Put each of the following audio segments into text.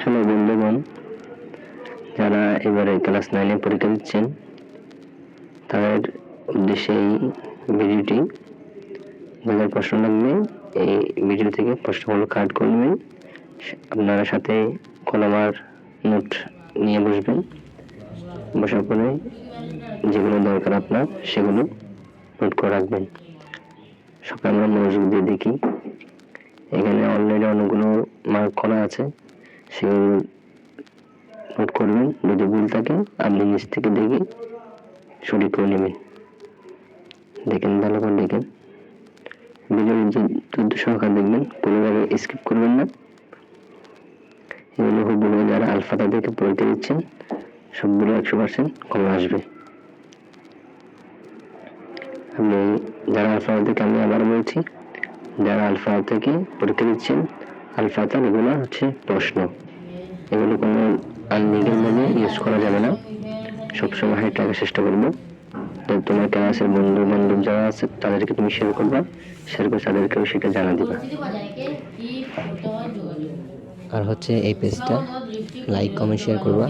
আসলে বন্ধুগণ, যারা এবারে ক্লাস 9 পরীক্ষা দিচ্ছেন তাদের উদ্দেশ্যে এই ভিডিওটি। যাদের প্রশ্ন লাগবে এই ভিডিও থেকে প্রশ্নগুলো কাট করে নেবেন। আপনারা সাথে কলম আর নোট নিয়ে বসবেন। বসার পরে যেগুলো দরকার আপনার সেগুলো নোট করে রাখবেন। সকালে আমরা মনোযোগ দিয়ে দেখি। এখানে অলরেডি অনেকগুলো মার্ক করা আছে, সেগুলো নোট করবেন। যদি ভুল থাকে আপনি নিচ থেকে দেখে সঠিক করে নেবেন। দেখেন, ভালো করে দেখেন, ভিডিও ধৈর্য সহকারে দেখবেন, কোনো জায়গায় স্কিপ করবেন না। এগুলো হুবহু যারা আলফাতা থেকে পরীক্ষা দিচ্ছেন সবগুলো 100% কমন আসবে। আপনি যারা আলফাতা থেকে, আমি আবার বলছি, যারা আলফাতা থেকে পরীক্ষা দিচ্ছেন, আলফাতা এগুলো হচ্ছে প্রশ্ন, এগুলো কোনো আনলিগেল ভাবে ইউজ করা যাবে না। সবসময় হাইট রাখার চেষ্টা করবো। তো তোমার ক্লাসের বন্ধু বান্ধব যারা আছে তাদেরকে তুমি শেয়ার করবা, শেয়ার করে তাদেরকেও সেটা জানা দিবা। আর হচ্ছে এই পেজটা লাইক কমেন্ট শেয়ার করবা।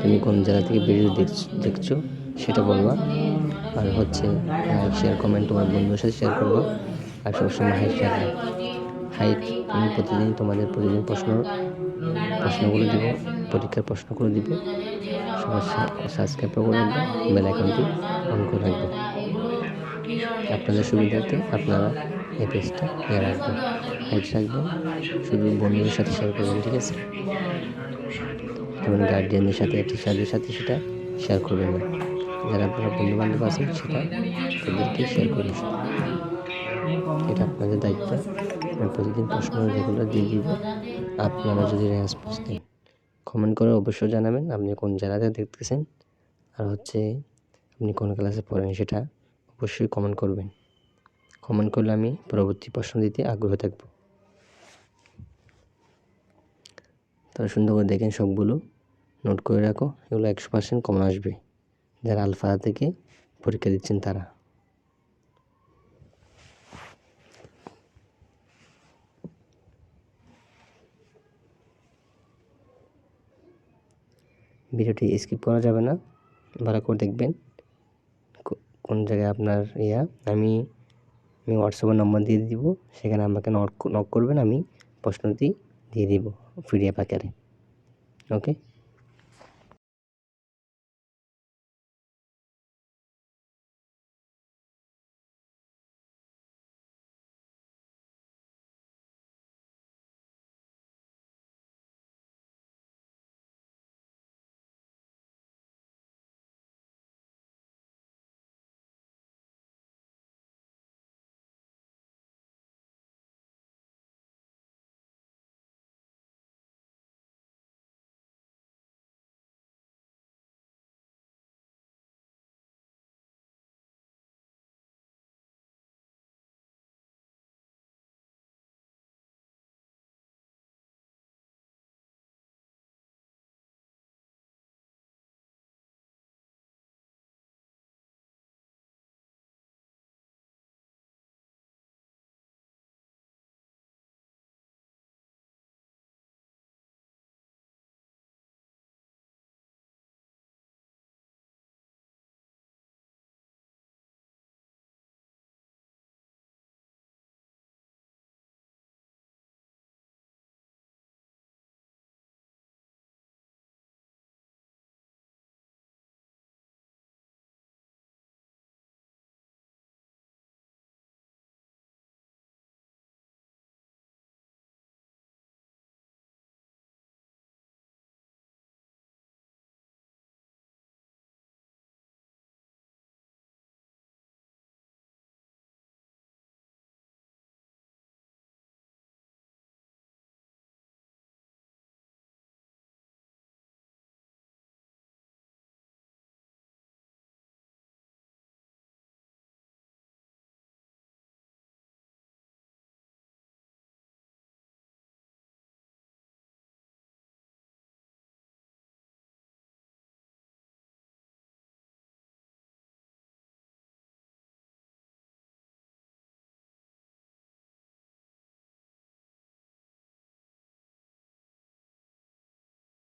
তুমি কোন জায়গা থেকে ভিডিও দেখছো সেটা বলবা। আর হচ্ছে লাইক শেয়ার কমেন্ট তোমার বন্ধুদের সাথে শেয়ার করবা। আর সবসময় হাইট রাখবা। হাইট আমি প্রতিদিন তোমাদের প্রশ্নগুলো দিব, পরীক্ষার প্রশ্নগুলো দিব। সবাই সাবস্ক্রাইব করে রাখবে, বেল আইকনটি অন করে রাখবে। আপনাদের সুবিধার্থে আপনারা এই পেজটা রাখবেন, হাইট রাখবেন। শুধু বন্ধুদের সাথে শেয়ার করবেন, ঠিক আছে? যেমন গার্জিয়ানদের সাথে, টিচারদের সাথে সেটা শেয়ার করবেন না। যারা আপনারা বন্ধু বান্ধব আছেন সেটা তাদেরকে শেয়ার করবেন। এটা আপনাদের দায়িত্ব। আমি প্রতিদিন প্রশ্ন যেগুলো দিয়ে দিব, আপনারা যদি রেসপন্স দেন, কমেন্ট করে অবশ্যই জানাবেন আপনি কোন জায়গাতে দেখতেছেন। আর হচ্ছে আপনি কোন ক্লাসে পড়েন সেটা অবশ্যই কমেন্ট করবেন। কমেন্ট করলে আমি পরবর্তী প্রশ্ন দিতে আগ্রহ থাকব। তারা সুন্দর করে দেখেন, সবগুলো নোট করে রাখো। এগুলো 100% কমন আসবে যারা আলফা থেকে পরীক্ষা দিচ্ছেন তারা। ভিডিওটি স্কিপ করা যাবে না, ভালো করে দেখবেন কোন জায়গায় আপনার আমি হোয়াটসঅ্যাপের নম্বর দিয়ে দিব, সেখানে আমাকে নক করবেন, আমি প্রশ্নটি দিয়ে দিব পিডিএফ আকারে। ওকে।